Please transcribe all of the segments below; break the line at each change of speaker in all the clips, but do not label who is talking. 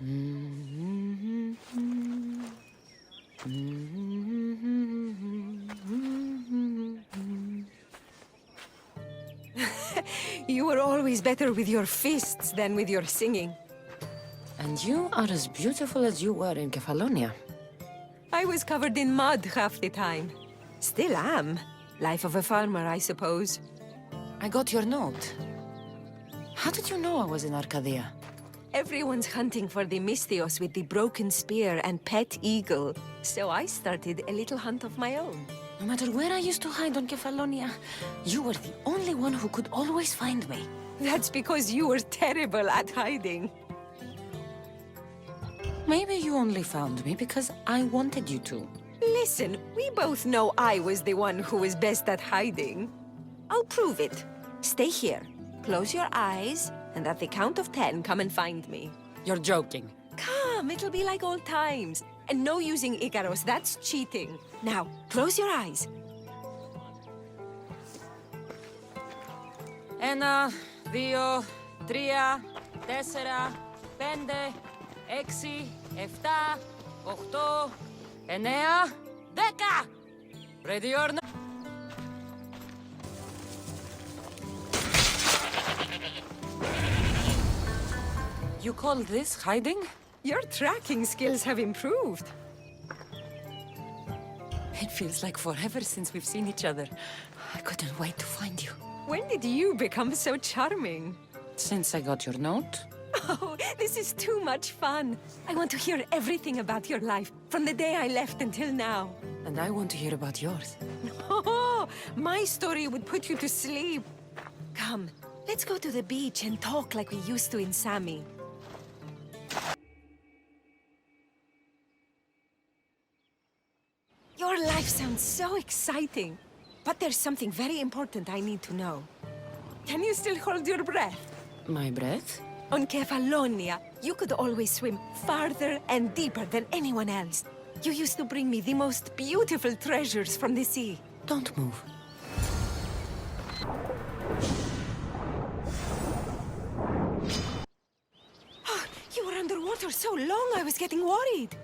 You were always better with your fists than with your singing.
And you are as beautiful as you were in Kefalonia.
I was covered in mud half the time. Still am. Life of a farmer, I suppose.
I got your note. How did you know I was in Arcadia?
Everyone's hunting for the Misthios with the broken spear and pet eagle. So I started a little hunt of my own.
No matter where I used to hide on Kefalonia, you were the only one who could always find me.
That's because you were terrible at hiding.
Maybe you only found me because I wanted you to.
Listen, we both know I was the one who was best at hiding. I'll prove it. Stay here. Close your eyes, and at the count of 10, come and find me.
You're joking.
Come, it'll be like old times. And no using Icaros, that's cheating. Now, close your eyes.
Ένα, δύο, τρία, τέσσερα, πέντε, έξι, εφτά, οχτώ, εννέα, δέκα! Ready or not? You call this hiding?
Your tracking skills have improved.
It feels like forever since we've seen each other. I couldn't wait to find you.
When did you become so charming?
Since I got your note.
Oh, this is too much fun. I want to hear everything about your life, from the day I left until now.
And I want to hear about yours.
Oh, my story would put you to sleep. Come, let's go to the beach and talk like we used to in Sami. Your life sounds so exciting. But there's something very important I need to know. Can you still hold your breath?
My breath?
On Kefalonia, you could always swim farther and deeper than anyone else. You used to bring me the most beautiful treasures from the sea.
Don't move.
You were underwater so long, I was getting worried.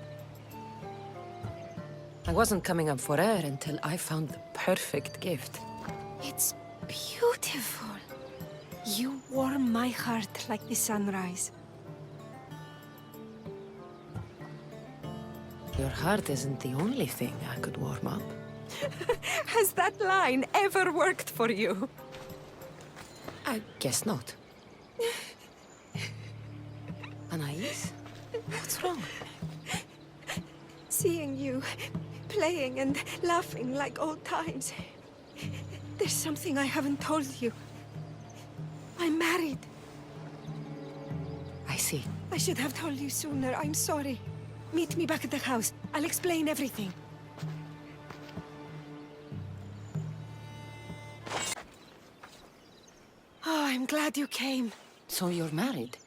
I wasn't coming up for air until I found the perfect gift.
It's beautiful. You warm my heart like the sunrise.
Your heart isn't the only thing I could warm up.
Has that line ever worked for you?
I guess not. Anais? What's wrong?
Seeing you playing and laughing like old times. There's something I haven't told you. I'm married.
I see.
I should have told you sooner. I'm sorry. Meet me back at the house. I'll explain everything. Oh, I'm glad you came.
So you're married?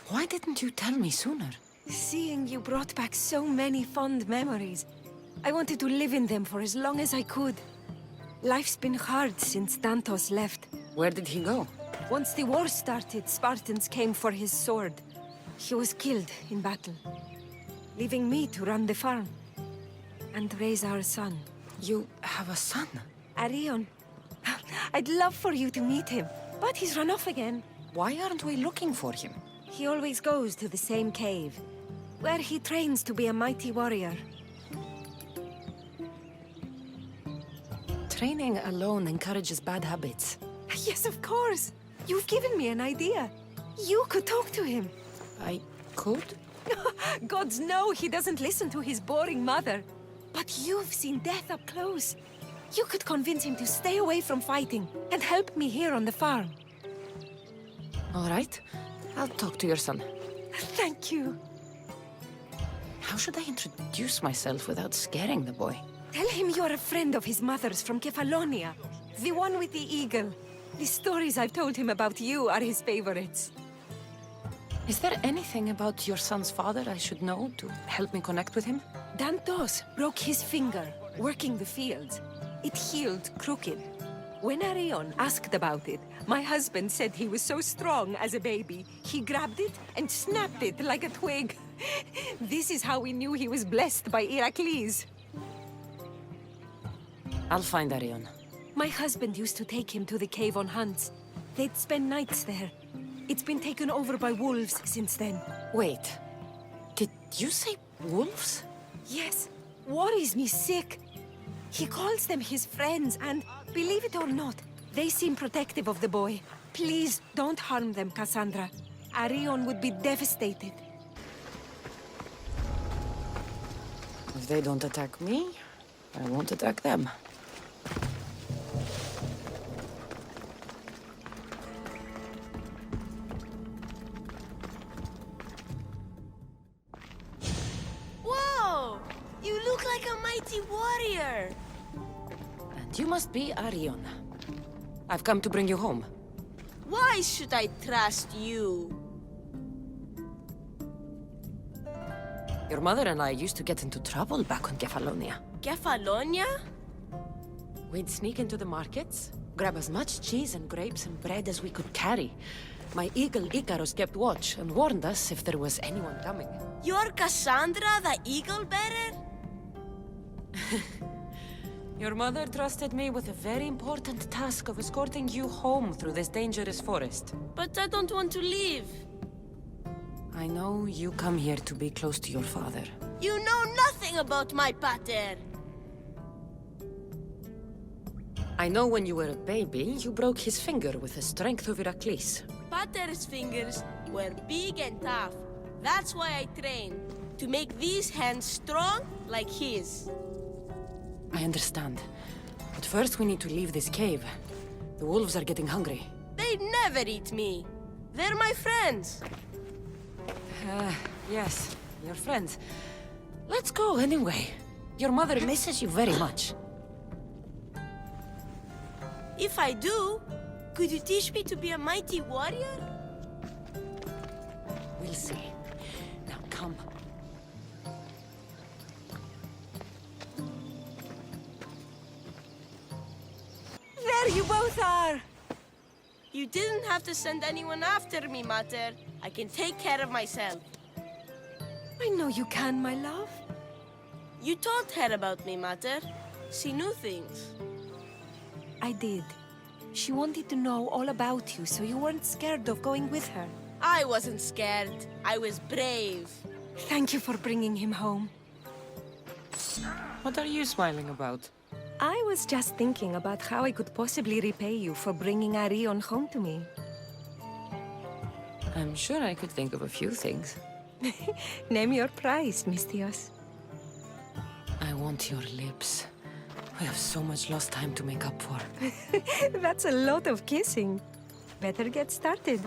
Why didn't you tell me sooner?
Seeing you brought back so many fond memories. I wanted to live in them for as long as I could. Life's been hard since Dantos left.
Where did he go?
Once the war started, Spartans came for his sword. He was killed in battle, leaving me to run the farm and raise our son.
You have a son?
Arion. I'd love for you to meet him, but he's run off again.
Why aren't we looking for him?
He always goes to the same cave, where he trains to be a mighty warrior.
Training alone encourages bad habits.
Yes, of course. You've given me an idea. You could talk to him.
I could?
Gods know he doesn't listen to his boring mother. But you've seen death up close. You could convince him to stay away from fighting and help me here on the farm.
All right. I'll talk to your son.
Thank you.
How should I introduce myself without scaring the boy?
Tell him you're a friend of his mother's from Kefalonia. The one with the eagle. The stories I've told him about you are his favorites.
Is there anything about your son's father I should know to help me connect with him?
Dantos broke his finger, working the fields. It healed crooked. When Arion asked about it, my husband said he was so strong as a baby, he grabbed it and snapped it like a twig. This is how we knew he was blessed by Heracles.
I'll find Arion.
My husband used to take him to the cave on hunts. They'd spend nights there. It's been taken over by wolves since then.
Wait. Did you say wolves?
Yes, worries me sick. He calls them his friends, and believe it or not, they seem protective of the boy. Please don't harm them, Kassandra. Arion would be devastated.
If they don't attack me, I won't attack them.
Whoa! You look like a mighty warrior!
And you must be Arion. I've come to bring you home.
Why should I trust you?
Your mother and I used to get into trouble back on Kefalonia.
Kefalonia?
We'd sneak into the markets, grab as much cheese and grapes and bread as we could carry. My eagle Icarus kept watch and warned us if there was anyone coming.
You're Kassandra, the eagle bearer?
Your mother trusted me with a very important task of escorting you home through this dangerous forest.
But I don't want to leave.
I know you come here to be close to your father.
You know nothing about my pater.
I know when you were a baby, you broke his finger with the strength of Heracles.
Pater's fingers were big and tough. That's why I train. To make these hands strong like his.
I understand. But first we need to leave this cave. The wolves are getting hungry.
They'd never eat me. They're my friends.
Yes, your friends. Let's go anyway. Your mother misses you very much.
If I do, could you teach me to be a mighty warrior?
We'll see. Now come.
There you both are!
You didn't have to send anyone after me, Mater. I can take care of myself.
I know you can, my love.
You told her about me, Mater. She knew things.
I did. She wanted to know all about you, so you weren't scared of going with her.
I wasn't scared. I was brave.
Thank you for bringing him home.
What are you smiling about?
I was just thinking about how I could possibly repay you for bringing Arion home to me.
I'm sure I could think of a few things.
Name your price, Mistios.
I want your lips. We have so much lost time to make up for.
That's a lot of kissing. Better get started.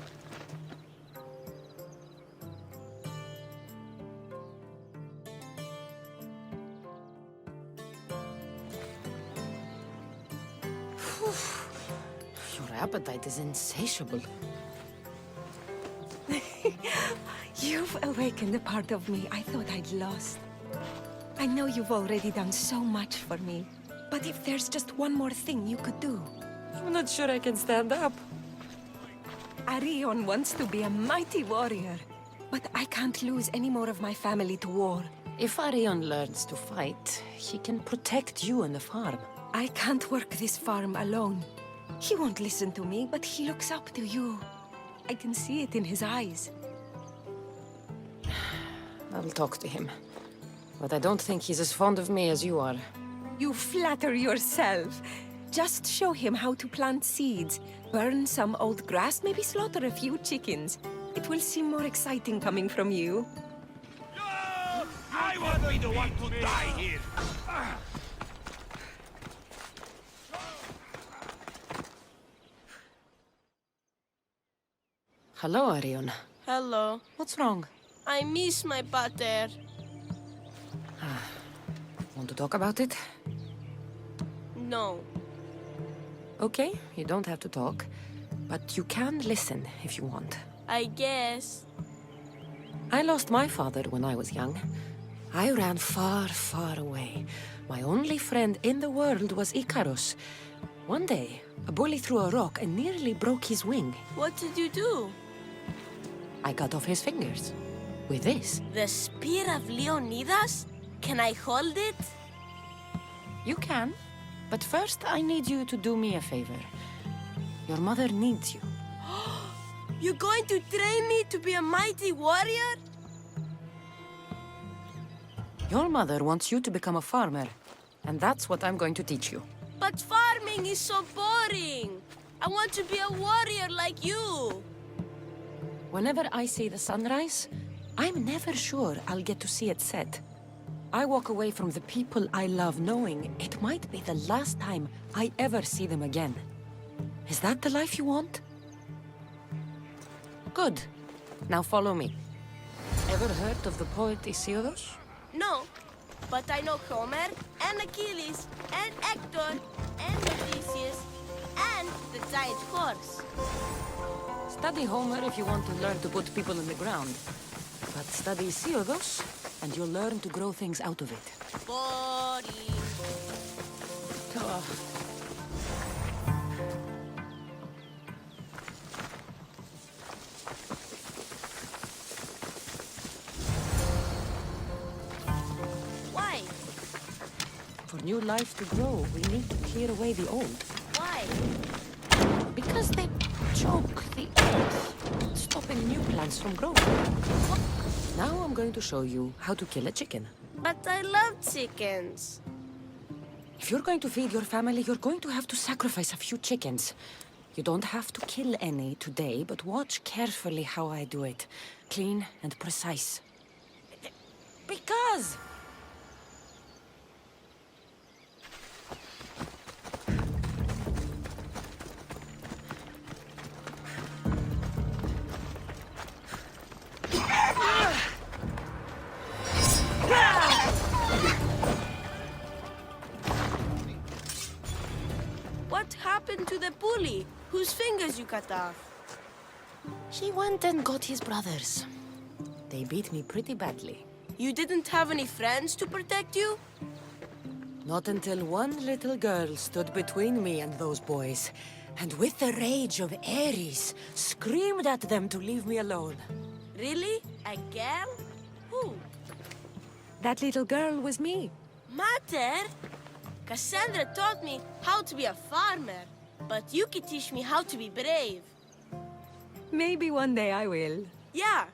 Your appetite is insatiable.
You've awakened a part of me I thought I'd lost. I know you've already done so much for me, but if there's just one more thing you could do.
I'm not sure I can stand up.
Arion wants to be a mighty warrior, but I can't lose any more of my family to war.
If Arion learns to fight, he can protect you and the farm.
I can't work this farm alone. He won't listen to me, but he looks up to you. I can see it in his eyes.
I'll talk to him. But I don't think he's as fond of me as you are.
You flatter yourself. Just show him how to plant seeds, burn some old grass, maybe slaughter a few chickens. It will seem more exciting coming from you.
I won't be the one to die here!
Hello, Arion.
Hello.
What's wrong?
I miss my pater.
Want to talk about it?
No.
Okay, you don't have to talk. But you can listen if you want.
I guess.
I lost my father when I was young. I ran far, far away. My only friend in the world was Icarus. One day, a bully threw a rock and nearly broke his wing.
What did you do?
I cut off his fingers. With this.
The spear of Leonidas? Can I hold it?
You can. But first, I need you to do me a favor. Your mother needs you.
You're going to train me to be a mighty warrior?
Your mother wants you to become a farmer. And that's what I'm going to teach you.
But farming is so boring. I want to be a warrior like you.
Whenever I see the sunrise, I'm never sure I'll get to see it set. I walk away from the people I love knowing it might be the last time I ever see them again. Is that the life you want? Good. Now follow me. Ever heard of the poet Isildos?
No, but I know Homer, and Achilles, and Hector, and Odysseus, and the giant horse.
Study Homer if you want to learn to put people in the ground. But study Isildos, and you'll learn to grow things out of it.
Boring.
Oh.
Why?
For new life to grow, we need to clear away the old.
Why?
Because they choke the earth, stopping new plants from growing. Now I'm going to show you how to kill a chicken.
But I love chickens.
If you're going to feed your family, you're going to have to sacrifice a few chickens. You don't have to kill any today, but watch carefully how I do it. Clean and precise. Because...
What happened to the bully whose fingers you cut off?
She went and got his brothers. They beat me pretty badly.
You didn't have any friends to protect you?
Not until one little girl stood between me and those boys, and with the rage of Ares, screamed at them to leave me alone.
Really? A girl? Who?
That little girl was me.
Mater? Kassandra taught me how to be a farmer, but you could teach me how to be brave.
Maybe one day I will.
Yeah,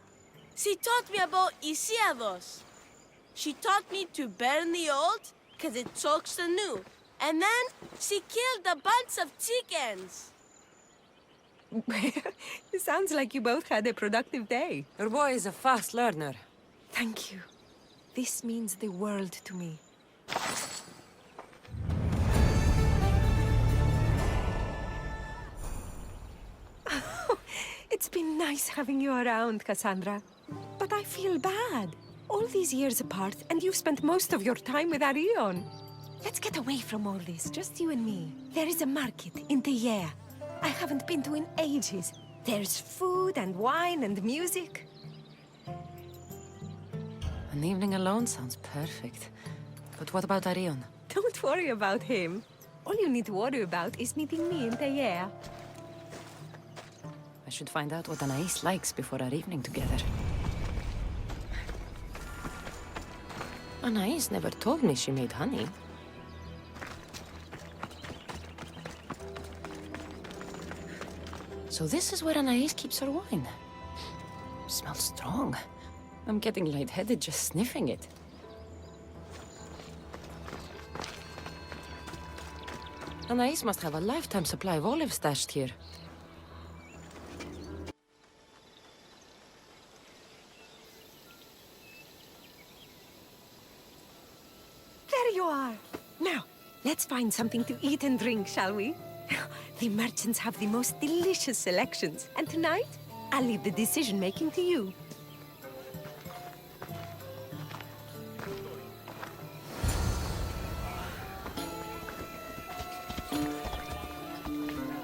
she taught me about Isildos. She taught me to burn the old, because it chokes the new. And then she killed a bunch of chickens.
It sounds like you both had a productive day.
Your boy is a fast learner.
Thank you. This means the world to me. It's been nice having you around, Kassandra. But I feel bad. All these years apart, and you've spent most of your time with Arion. Let's get away from all this, just you and me. There is a market in Teia. I haven't been to in ages. There's food and wine and music.
An evening alone sounds perfect. But what about Arion?
Don't worry about him. All you need to worry about is meeting me in Teia.
I should find out what Anais likes before our evening together. Anais never told me she made honey. So this is where Anais keeps her wine. Smells strong. I'm getting lightheaded just sniffing it. Anais must have a lifetime supply of olives stashed here.
There you are. Now, let's find something to eat and drink, shall we? The merchants have the most delicious selections. And tonight, I'll leave the decision-making to you.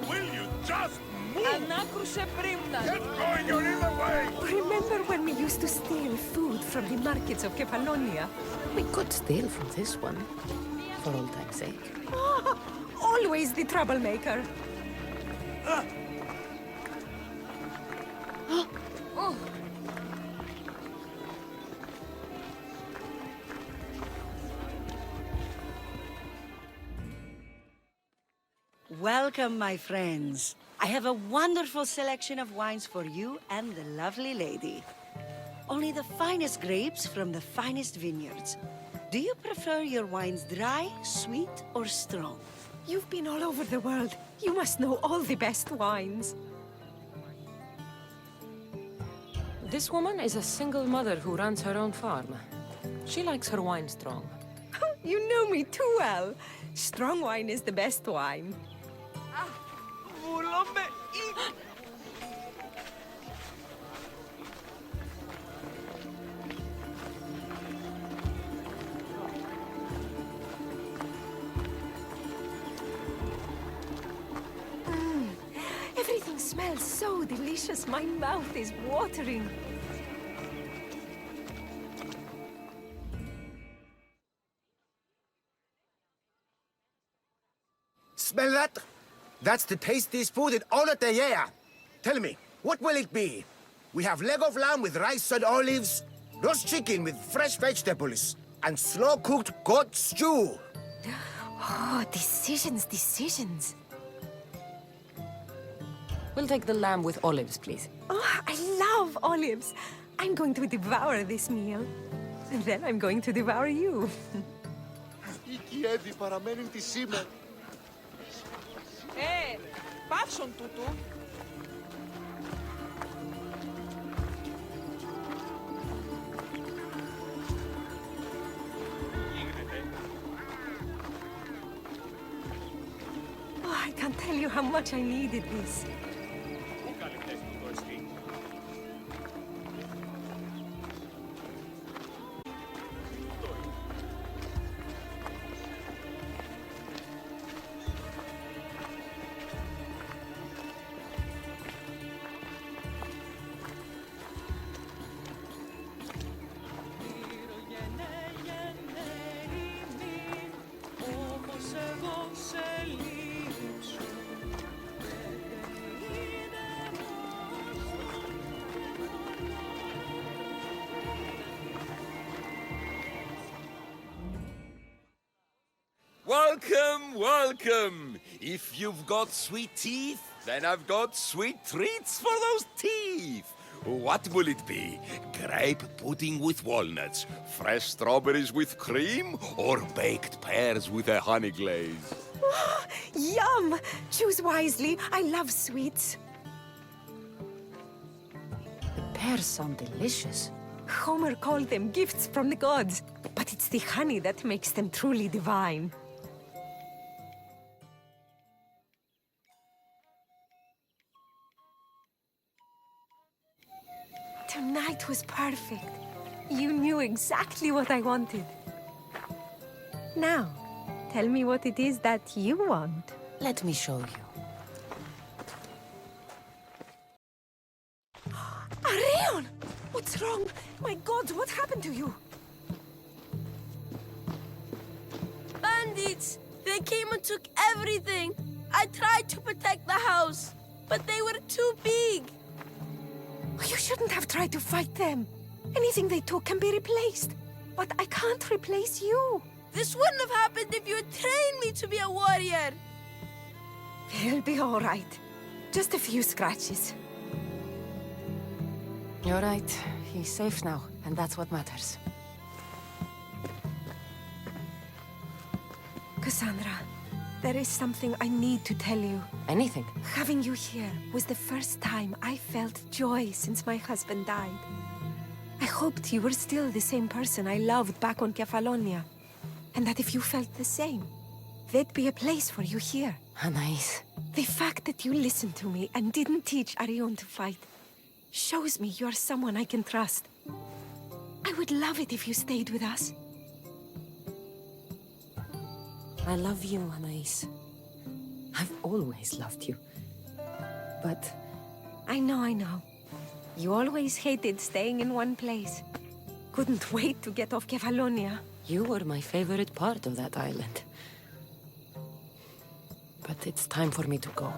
Will you just move? Get going, you're in the way!
Remember when we used to steal food from the markets of Kefalonia?
We could steal from this one, for old time's sake.
Always the troublemaker.
Welcome, my friends. I have a wonderful selection of wines for you and the lovely lady. Only the finest grapes from the finest vineyards. Do you prefer your wines dry, sweet, or strong?
You've been all over the world. You must know all the best wines.
This woman is a single mother who runs her own farm. She likes her wine strong.
You know me too well. Strong wine is the best wine.
Βούλομαι ή...
Everything smells so delicious. My mouth is watering.
Smell that? That's the tastiest food in all of the year. Tell me, what will it be? We have leg of lamb with rice and olives, roast chicken with fresh vegetables, and slow-cooked goat stew.
Oh, decisions, decisions.
We'll take the lamb with olives, please.
Oh, I love olives. I'm going to devour this meal. And then I'm going to devour you.
Η Κιέβη παραμένει τη σήμερα.
Παύσον τούτου.
Oh, I can't tell you how much I needed this.
Welcome, welcome! If you've got sweet teeth, then I've got sweet treats for those teeth! What will it be? Grape pudding with walnuts, fresh strawberries with cream, or baked pears with a honey glaze?
Yum! Choose wisely. I love sweets.
The pears sound delicious.
Homer called them gifts from the gods. But it's the honey that makes them truly divine. Tonight was perfect. You knew exactly what I wanted. Now, tell me what it is that you want.
Let me show you.
Arion! What's wrong? My God, what happened to you?
Bandits! They came and took everything! I tried to protect the house, but they were too big!
You shouldn't have tried to fight them. Anything they took can be replaced. But I can't replace you.
This wouldn't have happened if you had trained me to be a warrior!
It'll be all right. Just a few scratches.
You're right. He's safe now, and that's what matters.
Kassandra, there is something I need to tell you.
Anything.
Having you here was the first time I felt joy since my husband died. I hoped you were still the same person I loved back on Kefalonia. And that if you felt the same, there'd be a place for you here.
Anais.
The fact that you listened to me and didn't teach Arion to fight shows me you're someone I can trust. I would love it if you stayed with us.
I love you, Anais. I've always loved you. But
I know. You always hated staying in one place. Couldn't wait to get off Kefalonia.
you were my favorite part of that island. but it's time for me to go.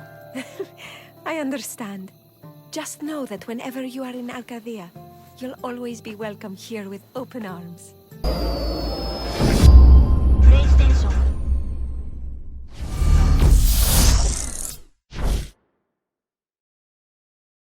I understand. Just know that whenever you are in Arcadia, you'll always be welcome here with open arms.